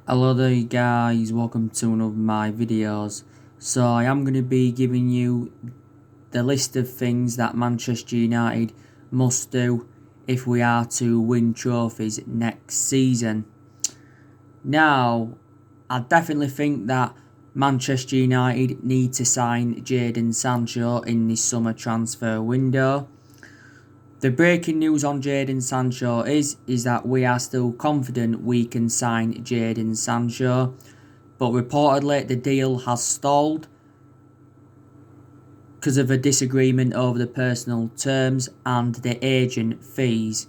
Hello there guys, welcome to one of my videos. So I am going to be giving you the list of things that Manchester United must do if we are to win trophies next season. Now, I definitely think that Manchester United need to sign Jadon Sancho in this summer transfer window. The breaking news on Jadon Sancho is that we are still confident we can sign Jadon Sancho, but reportedly the deal has stalled because of a disagreement over the personal terms and the agent fees.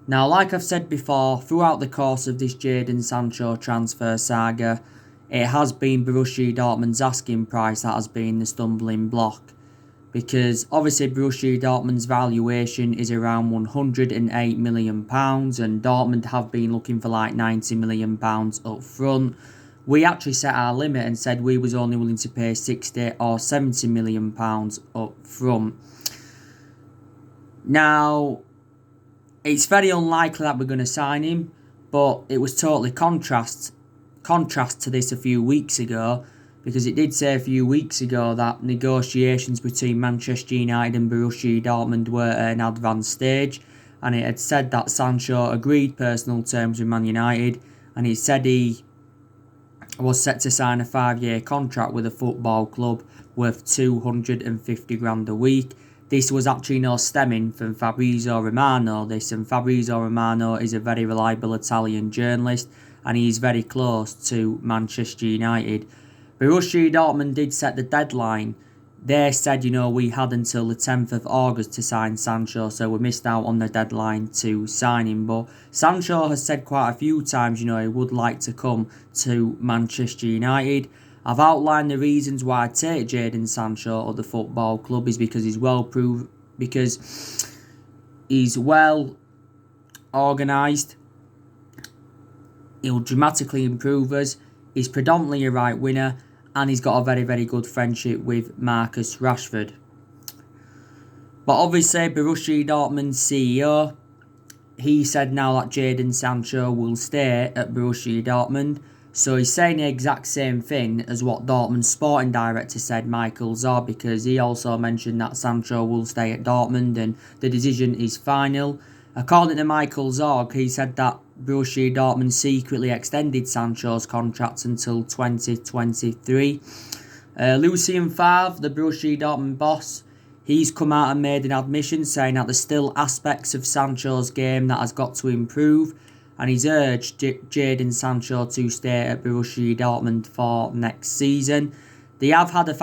Now, like I've said before, throughout the course of this Jadon Sancho transfer saga, it has been Borussia Dortmund's asking price that has been the stumbling block. Because obviously Borussia Dortmund's valuation is around £108 million and Dortmund have been looking for like £90 million up front. We actually set our limit and said we was only willing to pay £60 or £70 million up front. Now, it's very unlikely that we're going to sign him, but it was totally contrast to this a few weeks ago, because it did say a few weeks ago that negotiations between Manchester United and Borussia Dortmund were at an advanced stage, and it had said that Sancho agreed personal terms with Man United, and he said he was set to sign a 5-year contract with a football club worth 250 grand a week. This was actually no stemming from Fabrizio Romano, and Fabrizio Romano is a very reliable Italian journalist, and he is very close to Manchester United. Borussia Dortmund did set the deadline. They said, we had until the 10th of August to sign Sancho, so we missed out on the deadline to sign him. But Sancho has said quite a few times, he would like to come to Manchester United. I've outlined the reasons why I take Jadon Sancho at the football club is because he's because he's well organised. He'll dramatically improve us. He's predominantly a right winger, and he's got a very, very good friendship with Marcus Rashford. But obviously, Borussia Dortmund's CEO, he said now that Jadon Sancho will stay at Borussia Dortmund. So he's saying the exact same thing as what Dortmund's sporting director said, Michael Zorc, because he also mentioned that Sancho will stay at Dortmund and the decision is final. According to Michael Zorc, he said that Borussia Dortmund secretly extended Sancho's contract until 2023. Lucien Favre, the Borussia Dortmund boss, he's come out and made an admission saying that there's still aspects of Sancho's game that has got to improve, and he's urged Jadon Sancho to stay at Borussia Dortmund for next season. They've had a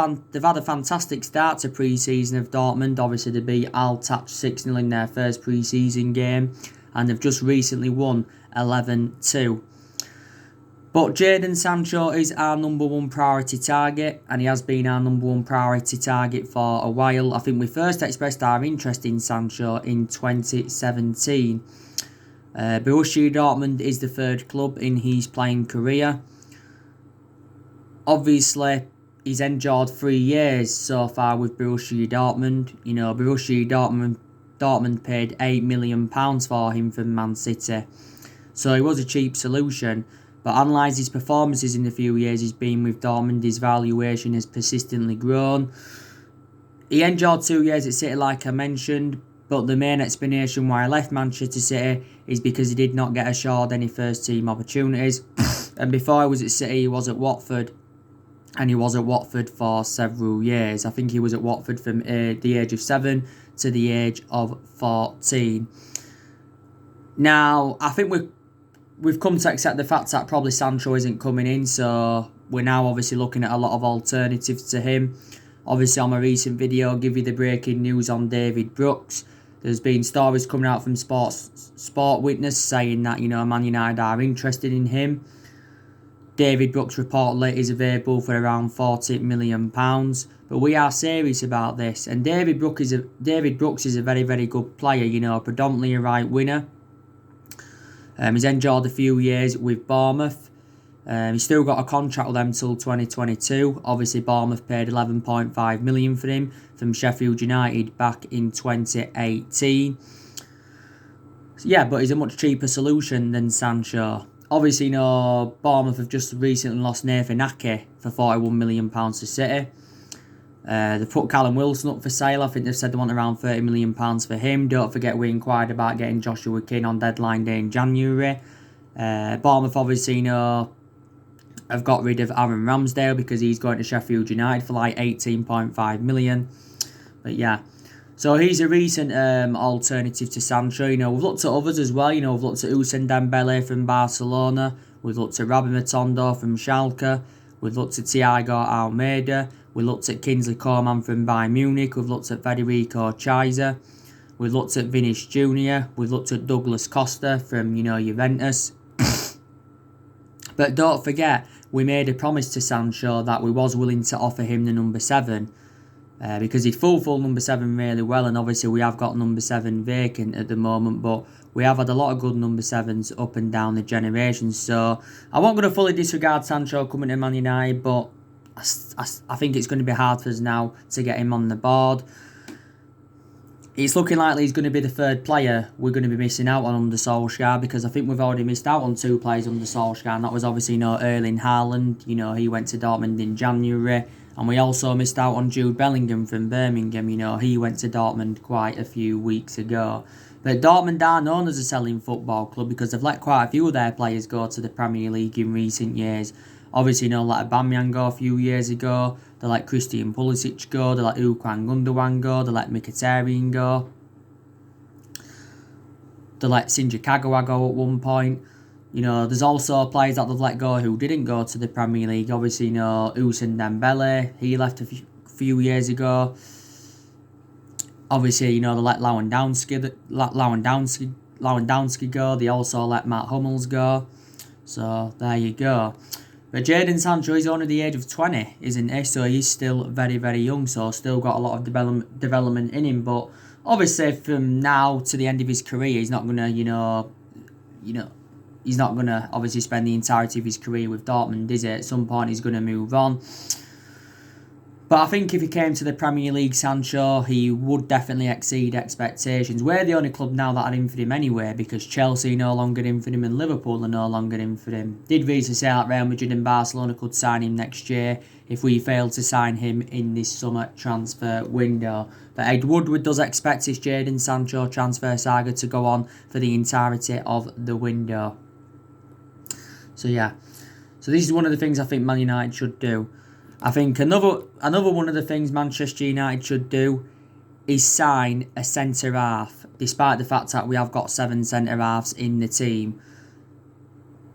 fantastic start to pre-season of Dortmund. Obviously, they beat Al-Touch 6-0 in their first pre-season game, and they've just recently won 11-2. But Jadon Sancho is our number one priority target, and he has been our number one priority target for a while. I think we first expressed our interest in Sancho in 2017. Borussia Dortmund is the third club in his playing career. Obviously, he's endured 3 years so far with Borussia Dortmund. Borussia Dortmund paid £8 million for him from Man City. So he was a cheap solution. But analyse his performances in the few years he's been with Dortmund, his valuation has persistently grown. He endured 2 years at City, like I mentioned, but the main explanation why he left Manchester City is because he did not get assured any first-team opportunities. And before he was at City, he was at Watford. And he was at Watford for several years. I think he was at Watford from the age of 7 to the age of 14. Now, I think we've come to accept the fact that probably Sancho isn't coming in, so we're now obviously looking at a lot of alternatives to him. Obviously, on my recent video, I'll give you the breaking news on David Brooks. There's been stories coming out from Sport Witness saying that, Man United are interested in him. David Brooks reportedly is available for around £40 million, but we are serious about this. And David Brooks is a very, very good player, predominantly a right winger. He's endured a few years with Bournemouth. He's still got a contract with them till 2022. Obviously, Bournemouth paid £11.5 million for him from Sheffield United back in 2018. Yeah, but he's a much cheaper solution than Sancho. Obviously, Bournemouth have just recently lost Nathan Ake for £41 million to City. They've put Callum Wilson up for sale. I think they've said they want around £30 million for him. Don't forget we inquired about getting Joshua King on deadline day in January. Bournemouth obviously have got rid of Aaron Ramsdale because he's going to Sheffield United for like 18.5 million. But yeah, so he's a recent alternative to Sancho. We've looked at others as well. We've looked at Ousmane Dembele from Barcelona. We've looked at Rabbi Matondo from Schalke. We've looked at Thiago Almeida. We looked at Kingsley Coman from Bayern Munich. We've looked at Federico Chiesa. We've looked at Vinicius Junior. We've looked at Douglas Costa from, Juventus. But don't forget, we made a promise to Sancho that we was willing to offer him the number 7. Because he'd fulfilled number 7 really well, and obviously we have got number 7 vacant at the moment, but we have had a lot of good number 7s up and down the generations. So I won't going to fully disregard Sancho coming to Man United, but I think it's going to be hard for us now to get him on the board. It's looking likely he's going to be the third player we're going to be missing out on under Solskjaer, because I think we've already missed out on 2 players under Solskjaer, and that was obviously Erling Haaland. He went to Dortmund in January, and we also missed out on Jude Bellingham from Birmingham. He went to Dortmund quite a few weeks ago. But Dortmund are known as a selling football club because they've let quite a few of their players go to the Premier League in recent years. Obviously, let Aubameyang go a few years ago. They let Christian Pulisic go. They let Ilkay Gundogan go. They let Mkhitaryan go. They let Shinji Kagawa go at one point. There's also players that they've let go who didn't go to the Premier League. Obviously, Ousmane Dembele, he left a few years ago. Obviously, they let Lewandowski go. They also let Matt Hummels go. So, there you go. But Jadon Sancho is only the age of 20, isn't he? So he's still very, very young. So still got a lot of development in him. But obviously from now to the end of his career, he's not gonna, he's not gonna obviously spend the entirety of his career with Dortmund, is he? At some point, he's gonna move on. But I think if he came to the Premier League, Sancho, he would definitely exceed expectations. We're the only club now that are in for him anyway, because Chelsea no longer in for him and Liverpool are no longer in for him. Did recently say that Real Madrid and Barcelona could sign him next year if we fail to sign him in this summer transfer window. But Ed Woodward does expect his Jadon Sancho transfer saga to go on for the entirety of the window. So yeah. So this is one of the things I think Man United should do. I think another one of the things Manchester United should do is sign a centre-half, despite the fact that we have got 7 centre-halves in the team.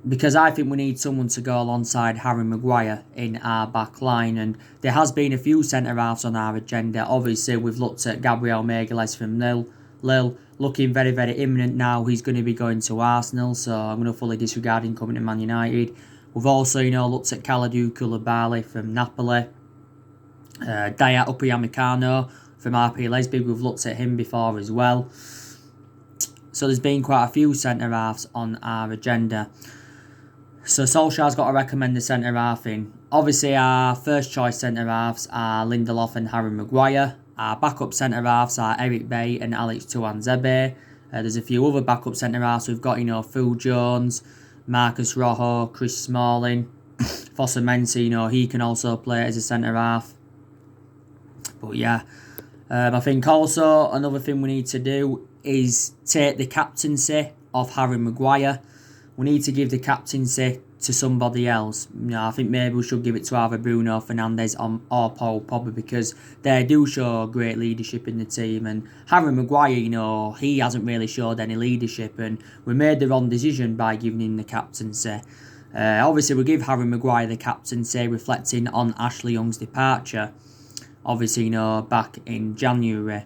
Because I think we need someone to go alongside Harry Maguire in our back line, and there has been a few centre-halves on our agenda. Obviously, we've looked at Gabriel Magalhaes from Lille, looking very, very imminent now. He's going to be going to Arsenal, so I'm going to fully disregard him coming to Man United. We've also, looked at Kalidou Koulibaly from Napoli. Dayot Upamecano from RB Leipzig. We've looked at him before as well. So there's been quite a few centre-halves on our agenda. So Solskjaer's got to recommend the centre-half in. Obviously, our first choice centre-halves are Lindelof and Harry Maguire. Our backup centre-halves are Eric Bailly and Alex Tuanzebe. There's a few other backup centre-halves. We've got, Phil Jones, Marcus Rojo, Chris Smalling, Fossa Mensah, he can also play as a centre-half. But yeah, I think also another thing we need to do is take the captaincy off Harry Maguire. We need to give the captaincy to somebody else. I think maybe we should give it to either Bruno Fernandes or Paul Pogba, because they do show great leadership in the team. And Harry Maguire, he hasn't really showed any leadership, and we made the wrong decision by giving him the captaincy. Obviously, we give Harry Maguire the captaincy, reflecting on Ashley Young's departure. Obviously, back in January.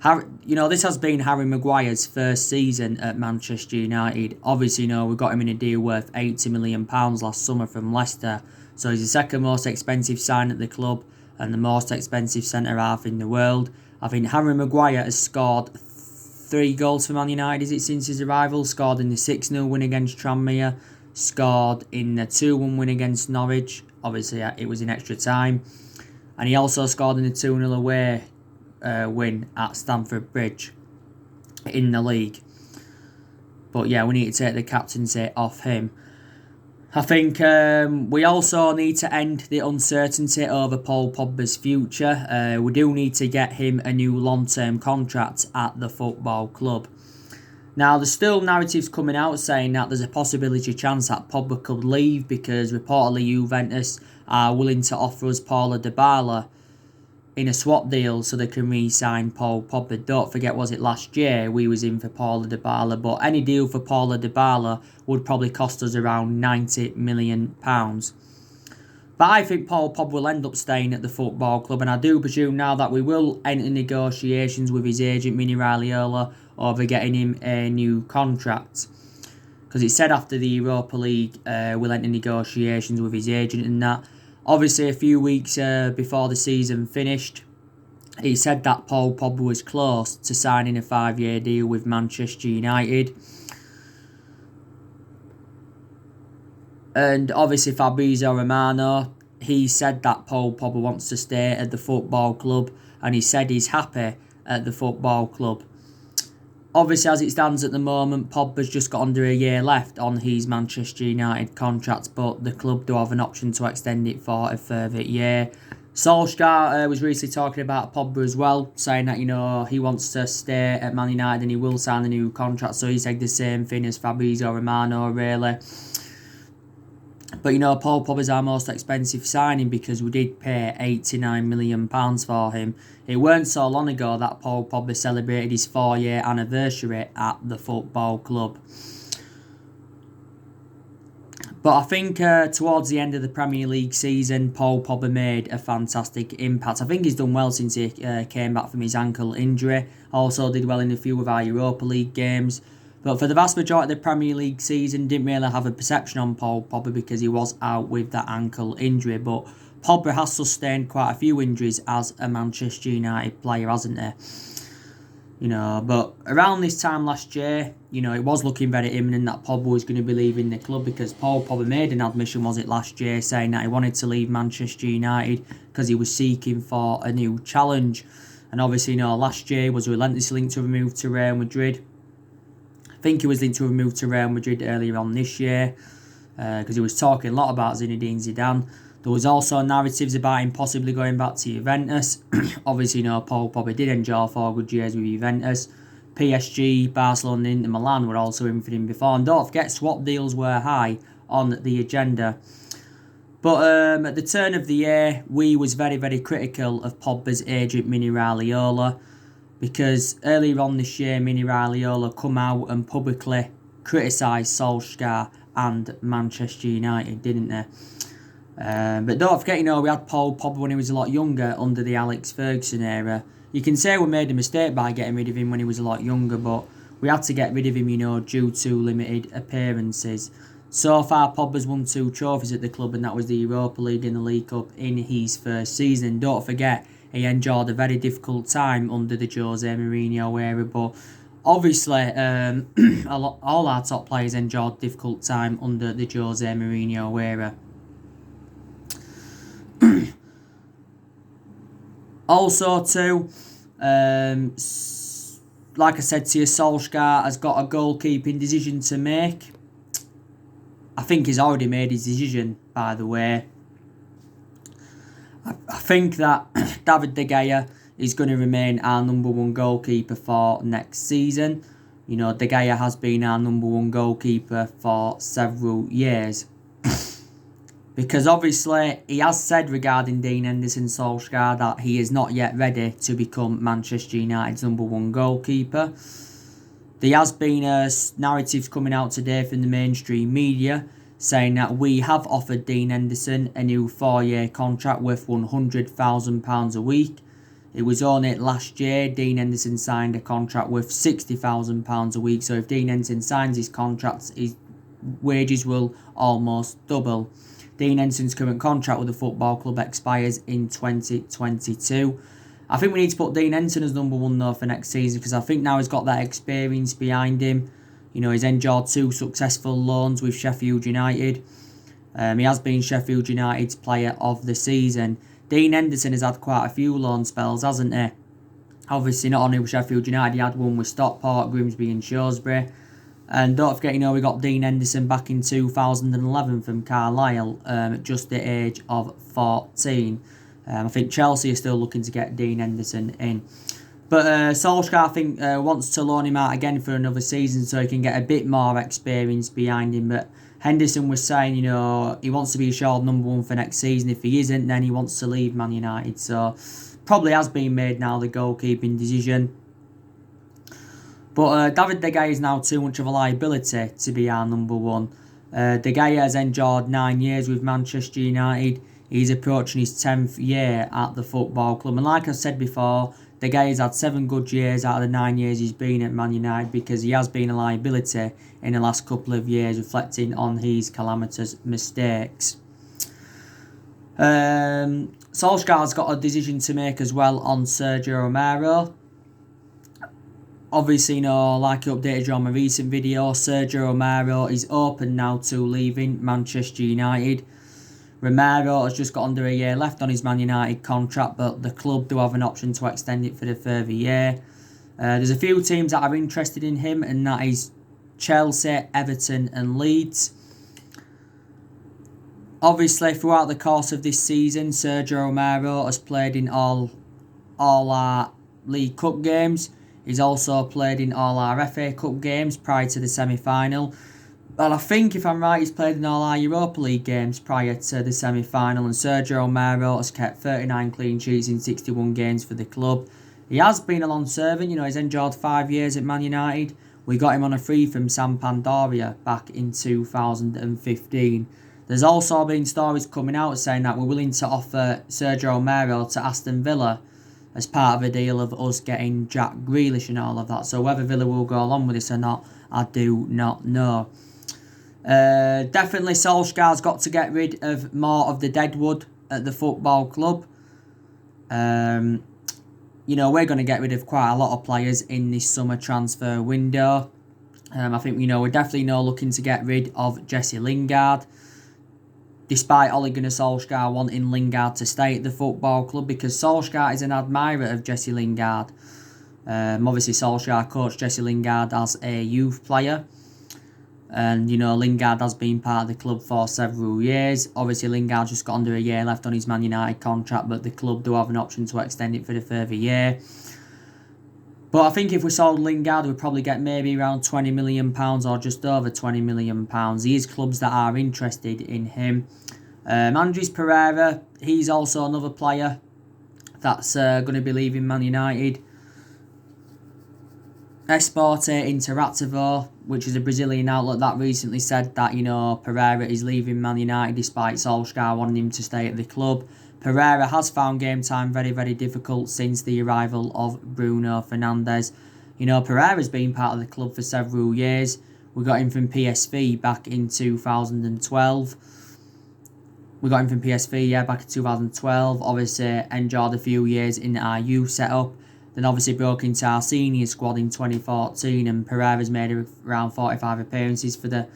This has been Harry Maguire's first season at Manchester United. Obviously, we got him in a deal worth £80 million last summer from Leicester. So he's the second most expensive sign at the club and the most expensive centre-half in the world. I think Harry Maguire has scored 3 goals for Man United, since his arrival. Scored in the 6-0 win against Tranmere. Scored in the 2-1 win against Norwich. Obviously, it was in extra time. And he also scored in the 2-0 away win at Stamford Bridge in the league. But yeah, we need to take the captaincy off him. I think we also need to end the uncertainty over Paul Pogba's future. We do need to get him a new long-term contract at the football club. Now, there's still narratives coming out saying that there's a possibility chance that Pogba could leave because reportedly Juventus are willing to offer us Paulo Dybala in a swap deal so they can re-sign Paul Pogba. Don't forget, was it last year we was in for Paulo Dybala, but any deal for Paulo Dybala would probably cost us around £90 million. But I think Paul Pogba will end up staying at the football club, and I do presume now that we will enter negotiations with his agent Mini Raiola over getting him a new contract. Because it said after the Europa League we'll enter negotiations with his agent and that. Obviously, a few weeks before the season finished, he said that Paul Pogba was close to signing a 5-year deal with Manchester United. And obviously, Fabrizio Romano, he said that Paul Pogba wants to stay at the football club, and he said he's happy at the football club. Obviously, as it stands at the moment, Pogba's just got under a year left on his Manchester United contract, but the club do have an option to extend it for a further year. Solskjaer was recently talking about Pogba as well, saying that, he wants to stay at Man United and he will sign a new contract, so he said the same thing as Fabrizio Romano, really. But, Paul Pogba's our most expensive signing because we did pay £89 million for him. It weren't so long ago that Paul Pogba celebrated his 4-year anniversary at the football club. But I think towards the end of the Premier League season, Paul Pogba made a fantastic impact. I think he's done well since he came back from his ankle injury. Also did well in a few of our Europa League games. But for the vast majority of the Premier League season, didn't really have a perception on Paul Pogba because he was out with that ankle injury. But Pogba has sustained quite a few injuries as a Manchester United player, hasn't he? But around this time last year, it was looking very imminent that Pogba was going to be leaving the club because Paul Pogba made an admission, was it last year, saying that he wanted to leave Manchester United because he was seeking for a new challenge. And obviously, last year he was relentlessly linked to a move to Real Madrid. I think he was linked to a move to Real Madrid earlier on this year because he was talking a lot about Zinedine Zidane. There was also narratives about him possibly going back to Juventus. Obviously, Paul Pogba did enjoy 4 good years with Juventus. PSG, Barcelona and Inter Milan were also in for him before. And don't forget, swap deals were high on the agenda. But at the turn of the year, we was very, very critical of Pogba's agent, Mini Raiola. Because earlier on this year, Mini Raiola come out and publicly criticised Solskjaer and Manchester United, didn't they? But don't forget, we had Paul Pogba when he was a lot younger under the Alex Ferguson era. You can say we made a mistake by getting rid of him when he was a lot younger, but we had to get rid of him, due to limited appearances. So far, Pogba's won 2 trophies at the club, and that was the Europa League and the League Cup in his first season. Don't forget, he endured a very difficult time under the Jose Mourinho era, but obviously, all our top players endured a difficult time under the Jose Mourinho era. Also, too, like I said to you, Solskjaer has got a goalkeeping decision to make. I think he's already made his decision, by the way. I think that David De Gea is going to remain our number 1 goalkeeper for next season. De Gea has been our number 1 goalkeeper for several years. Because obviously he has said regarding Dean Henderson Solskjaer that he is not yet ready to become Manchester United's number 1 goalkeeper. There has been narratives coming out today from the mainstream media saying that we have offered Dean Henderson a new 4-year contract worth £100,000 a week. It was only last year Dean Henderson signed a contract worth £60,000 a week. So if Dean Henderson signs his contract, his wages will almost double. Dean Henderson's current contract with the football club expires in 2022. I think we need to put Dean Henderson as number 1 though for next season because I think now he's got that experience behind him. He's endured 2 successful loans with Sheffield United. He has been Sheffield United's player of the season. Dean Henderson has had quite a few loan spells, hasn't he? Obviously not only with Sheffield United, he had one with Stockport, Grimsby and Shrewsbury. And don't forget, we got Dean Henderson back in 2011 from Carlisle at just the age of 14. I think Chelsea are still looking to get Dean Henderson in. But Solskjaer, I think, wants to loan him out again for another season so he can get a bit more experience behind him. But Henderson was saying, he wants to be assured number one for next season. If he isn't, then he wants to leave Man United. So probably has been made now, the goalkeeping decision. But David De Gea is now too much of a liability to be our number one. De Gea has endured 9 years with Manchester United. He's approaching his 10th year at the football club. And like I said before, De Gea has had 7 good years out of the 9 years he's been at Man United, because he has been a liability in the last couple of years, reflecting on his calamitous mistakes. Solskjaer's got a decision to make as well on Sergio Romero. Obviously, like I updated you on my recent video, Sergio Romero is open now to leaving Manchester United. Romero has just got under a year left on his Man United contract, but the club do have an option to extend it for the further year. There's a few teams that are interested in him, and that is Chelsea, Everton and Leeds. Obviously, throughout the course of this season, Sergio Romero has played in all our League Cup games. He's also played in all our FA Cup games prior to the semi-final. And I think, if I'm right, he's played in all our Europa League games prior to the semi-final. And Sergio Romero has kept 39 clean sheets in 61 games for the club. He has been a long servant. He's endured 5 years at Man United. We got him on a free from Sampdoria back in 2015. There's also been stories coming out saying that we're willing to offer Sergio Romero to Aston Villa as part of a deal of us getting Jack Grealish and all of that. So whether Villa will go along with this or not, I do not know. Definitely Solskjaer's got to get rid of more of the deadwood at the football club. We're going to get rid of quite a lot of players in this summer transfer window. I think, we're definitely looking to get rid of Jesse Lingard. Despite Ole Gunnar Solskjaer wanting Lingard to stay at the football club, because Solskjaer is an admirer of Jesse Lingard. Obviously, Solskjaer coached Jesse Lingard as a youth player. And, Lingard has been part of the club for several years. Obviously, Lingard just got under a year left on his Man United contract, but the club do have an option to extend it for the further year. But I think if we sold Lingard, we'd probably get maybe around £20 million or just over £20 million. There's clubs that are interested in him. Andres Pereira, he's also another player that's going to be leaving Man United. Esporte Interativo, which is a Brazilian outlet, that recently said that, Pereira is leaving Man United despite Solskjaer wanting him to stay at the club. Pereira has found game time very, very difficult since the arrival of Bruno Fernandes. Pereira's been part of the club for several years. We got him from PSV back in 2012. Back in 2012. Obviously, enjoyed a few years in our youth setup. Then obviously broke into our senior squad in 2014, and Pereira's made around 45 appearances for the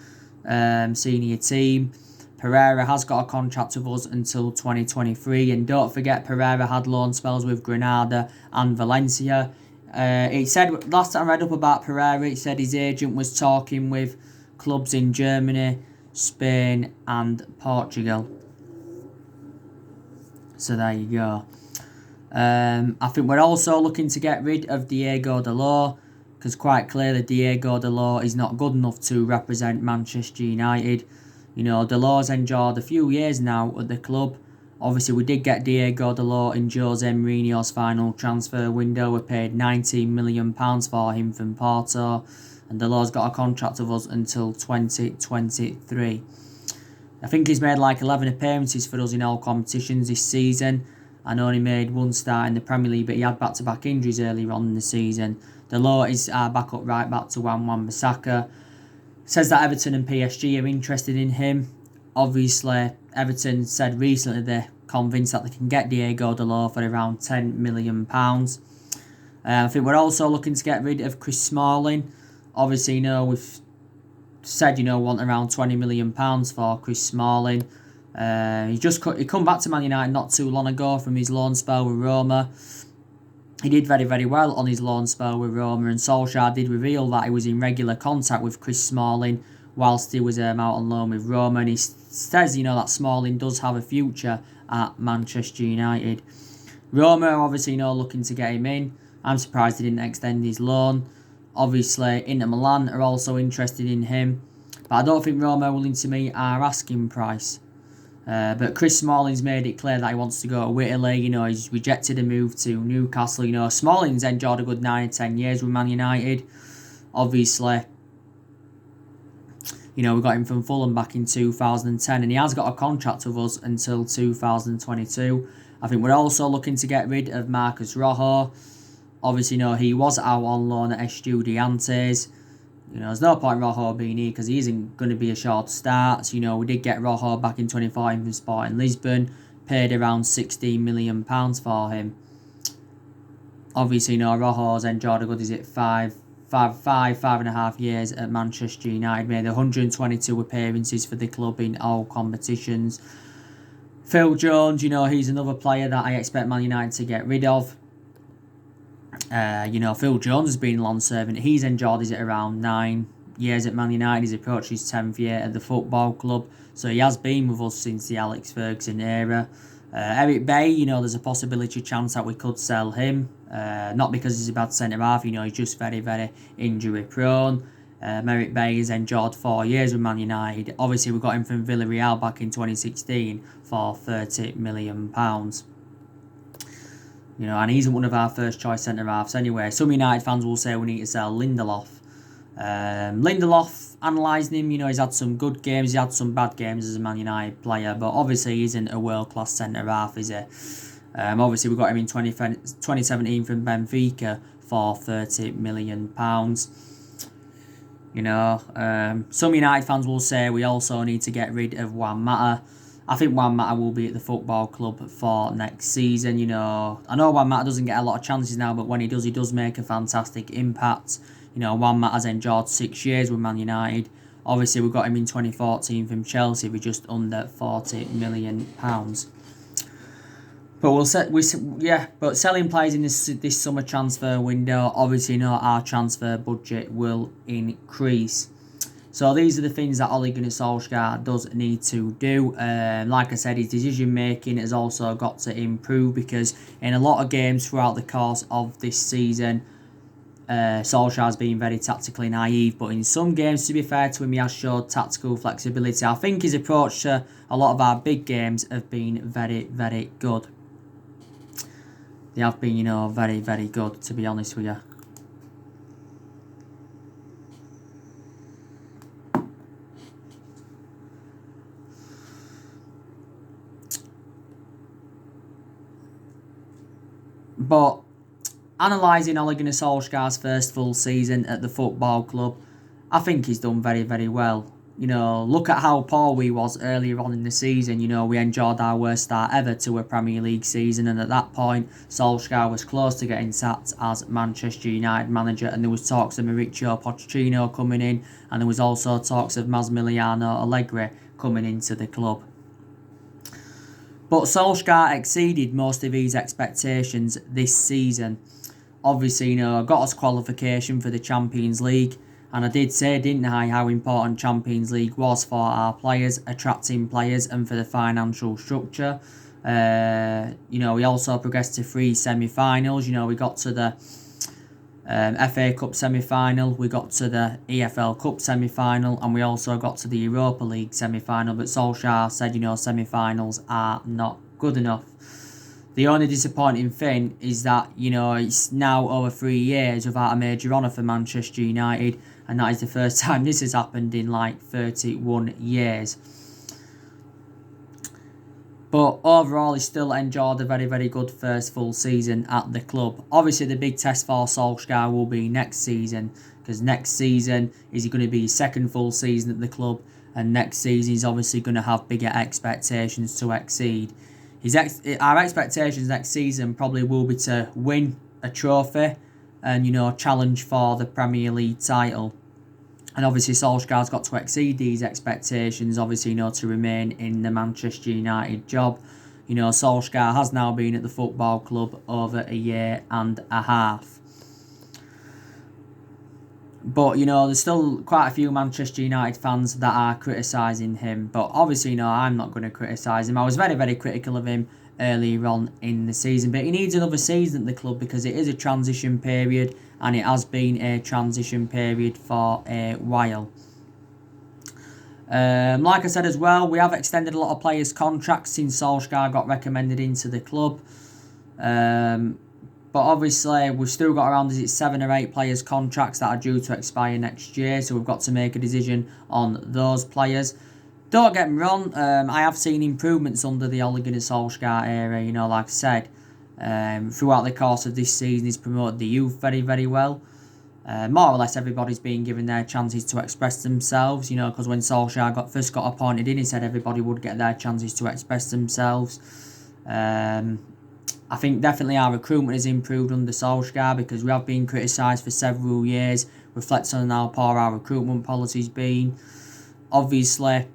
senior team. Pereira has got a contract with us until 2023, and don't forget Pereira had loan spells with Granada and Valencia. It said, last time I read up about Pereira, it said his agent was talking with clubs in Germany, Spain and Portugal. So there you go. I think we're also looking to get rid of Diego Dalot, because quite clearly Diego Dalot is not good enough to represent Manchester United. Dalot's endured a few years now at the club. Obviously, we did get Diego Dalot in Jose Mourinho's final transfer window. We paid £19 million for him from Porto, and Dalot's got a contract with us until 2023. I think he's made like 11 appearances for us in all competitions this season, and only made one start in the Premier League, but he had back-to-back injuries earlier on in the season. Dalot is our backup right back to Wan-Bissaka. Says that Everton and PSG are interested in him. Obviously, Everton said recently they're convinced that they can get Diego Dalot for around £10 million. I think we're also looking to get rid of Chris Smalling. Obviously, we've said, want around £20 million for Chris Smalling. He come back to Man United not too long ago from his loan spell with Roma. He did very, very well on his loan spell with Roma, and Solskjaer did reveal that he was in regular contact with Chris Smalling whilst he was out on loan with Roma, and he says, that Smalling does have a future at Manchester United. Roma are obviously, looking to get him in. I'm surprised he didn't extend his loan. Obviously, Inter Milan are also interested in him, but I don't think Roma are willing to meet our asking price. But Chris Smalling's made it clear that he wants to go to Italy. He's rejected a move to Newcastle. Smalling's enjoyed a good 9 or 10 years with Man United. Obviously, we got him from Fulham back in 2010, and he has got a contract with us until 2022. I think we're also looking to get rid of Marcos Rojo. Obviously, he was out on loan at Estudiantes. There's no point in Rojo being here because he isn't going to be a short start. So, we did get Rojo back in 2014 from Sporting Lisbon, paid around £16 million for him. Obviously, Rojo's enjoyed a good, 5.5 years at Manchester United, made 122 appearances for the club in all competitions. Phil Jones, he's another player that I expect Man United to get rid of. Phil Jones has been long serving. He's enjoyed around 9 years at Man United. He's approached his 10th year at the football club. So he has been with us since the Alex Ferguson era. Eric Bay, there's a possibility chance that we could sell him. Not because he's a bad centre-half, he's just very, very injury prone. Eric Bay has enjoyed 4 years with Man United. Obviously, we got him from Villarreal back in 2016 for £30 million. And he isn't one of our first choice centre-halves anyway. Some United fans will say we need to sell Lindelof. Lindelof, analysing him, he's had some good games, he's had some bad games as a Man United player, but obviously he isn't a world-class centre-half, is he? Obviously we got him in 2017 from Benfica for £30 million. Some United fans will say we also need to get rid of Juan Mata. I think Juan Mata will be at the football club for next season. I know Juan Mata doesn't get a lot of chances now, but when he does make a fantastic impact. Juan Mata's enjoyed 6 years with Man United. Obviously, we got him in 2014 from Chelsea for just under £40 million. But selling players in this summer transfer window, obviously, our transfer budget will increase. So these are the things that Ole Gunnar Solskjaer does need to do. Like I said, his decision making has also got to improve because in a lot of games throughout the course of this season, Solskjaer's been very tactically naive. But in some games, to be fair to him, he has showed tactical flexibility. I think his approach to a lot of our big games have been very, very good. They have been, very, very good, to be honest with you. But analysing Ole Gunnar Solskjaer's first full season at the football club, I think he's done very, very well. Look at how poor we was earlier on in the season. We enjoyed our worst start ever to a Premier League season, and at that point, Solskjaer was close to getting sacked as Manchester United manager, and there was talks of Mauricio Pochettino coming in, and there was also talks of Massimiliano Allegri coming into the club. But Solskjaer exceeded most of his expectations this season. Obviously, got us qualification for the Champions League. And I did say, didn't I, how important Champions League was for our players, attracting players and for the financial structure. We also progressed to 3 semi-finals. We got to the FA Cup semi-final, we got to the EFL Cup semi-final, and we also got to the Europa League semi-final. But Solskjaer said, semi-finals are not good enough. The only disappointing thing is that, it's now over 3 years without a major honour for Manchester United, and that is the first time this has happened in 31 years. But overall, he still enjoyed a very, very good first full season at the club. Obviously, the big test for Solskjaer will be next season, because next season is going to be his second full season at the club, and next season he's obviously going to have bigger expectations to exceed. Our expectations next season probably will be to win a trophy and, challenge for the Premier League title. And obviously Solskjaer's got to exceed these expectations, obviously, to remain in the Manchester United job. You know, Solskjaer has now been at the football club over a year and a half. But, you know, there's still quite a few Manchester United fans that are criticising him. But obviously, you know, I'm not going to criticise him. I was very, very critical of him earlier on in the season. But he needs another season at the club because it is a transition period. And it has been a transition period for a while. Like I said as well, we have extended a lot of players' contracts since Solskjaer got recommended into the club. But obviously, we've still got around 7 or 8 players' contracts that are due to expire next year. So we've got to make a decision on those players. Don't get me wrong, I have seen improvements under the Ole Gunnar Solskjaer era. You know, like I said, throughout the course of this season, he's promoted the youth very, very well. More or less, everybody's been given their chances to express themselves. You know, because when Solskjaer first got appointed in, he said everybody would get their chances to express themselves. I think definitely our recruitment has improved under Solskjaer because we have been criticised for several years, reflects on how poor our recruitment policy's been. Obviously,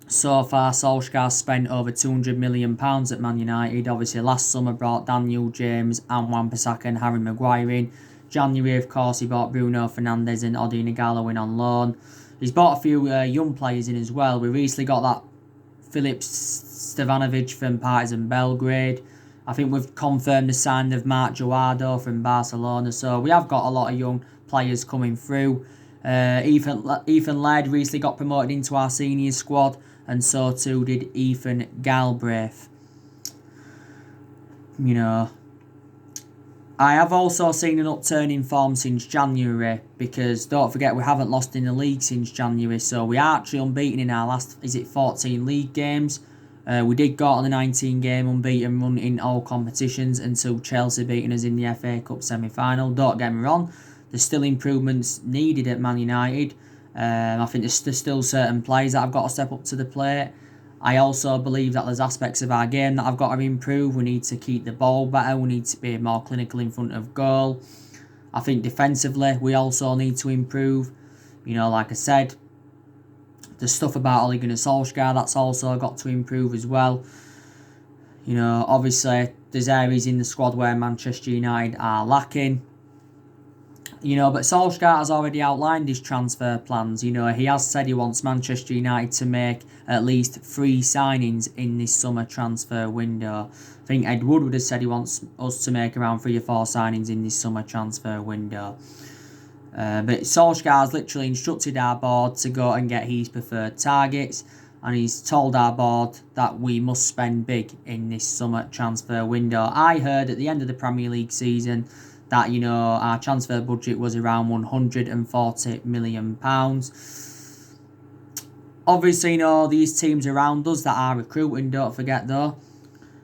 so far Solskjaer spent over £200 million at Man United. Obviously, last summer brought Daniel James and Wan-Bissaka and Harry Maguire in. January, of course, he bought Bruno Fernandes and Odion Ighalo in on loan. He's bought a few young players in as well. We recently got that Filip Stevanovic from Partizan Belgrade. I think we've confirmed the signing of Marc Joado from Barcelona. So we have got a lot of young players coming through. Ethan Laird recently got promoted into our senior squad, and so too did Ethan Galbraith. You know, I have also seen an upturn in form since January because don't forget we haven't lost in the league since January. So we are actually unbeaten in our last 14 league games. We did go on the 19-game unbeaten run in all competitions until Chelsea beating us in the FA Cup semi-final. Don't get me wrong, there's still improvements needed at Man United. I think there's still certain players that have got to step up to the plate. I also believe that there's aspects of our game that have got to improve. We need to keep the ball better. We need to be more clinical in front of goal. I think defensively we also need to improve. You know, like I said, the stuff about Ole Gunnar Solskjaer, that's also got to improve as well. You know, obviously, there's areas in the squad where Manchester United are lacking. You know, but Solskjaer has already outlined his transfer plans. You know, he has said he wants Manchester United to make at least 3 signings in this summer transfer window. I think Ed Woodward has said he wants us to make around 3 or 4 signings in this summer transfer window. But Solskjaer has literally instructed our board to go and get his preferred targets, and he's told our board that we must spend big in this summer transfer window. I heard at the end of the Premier League season that, you know, our transfer budget was around £140 million. Obviously, you know, these teams around us that are recruiting, don't forget though,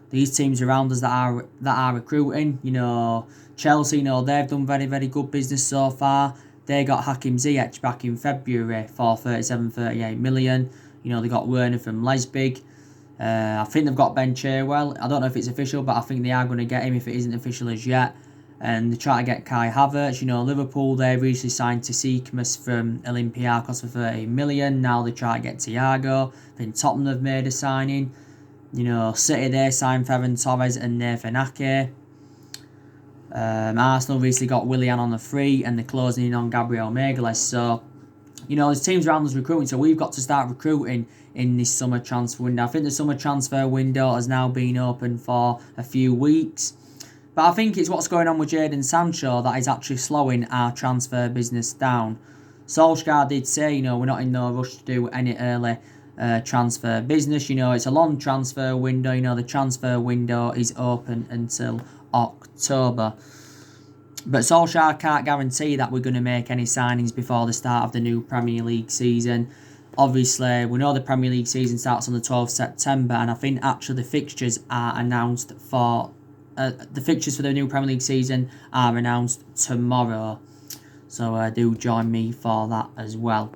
these teams around us that are recruiting, you know, Chelsea, you know, they've done very, very good business so far. They got Hakim Ziyech back in February for 38 million. You know, they got Werner from Leipzig. I think they've got Ben Chilwell. I don't know if it's official, but I think they are going to get him if it isn't official as yet. And they try to get Kai Havertz. You know, Liverpool, they recently signed Tsimikas from Olympiacos for 30 million. Now they try to get Thiago. I think Tottenham have made a signing. You know, City, they signed Ferran Torres and Nathan Ake. Arsenal recently got Willian on the free, and they're closing in on Gabriel Magalhaes. So, you know, there's teams around us recruiting, so we've got to start recruiting in this summer transfer window. I think the summer transfer window has now been open for a few weeks. But I think it's what's going on with Jadon Sancho that is actually slowing our transfer business down. Solskjaer did say, you know, we're not in no rush to do any early transfer business. You know, it's a long transfer window. You know, the transfer window is open until October. But Solskjaer can't guarantee that we're going to make any signings before the start of the new Premier League season. Obviously, we know the Premier League season starts on the 12th September, and I think actually the fixtures are announced for... the fixtures for the new Premier League season are announced tomorrow. So do join me for that as well.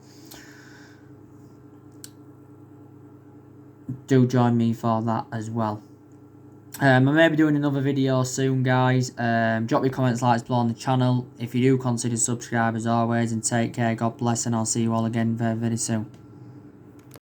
Do join me for that as well. I may be doing another video soon, guys. Drop your comments, likes below on the channel. If you do, consider subscribe as always, and take care. God bless, and I'll see you all again very, very soon.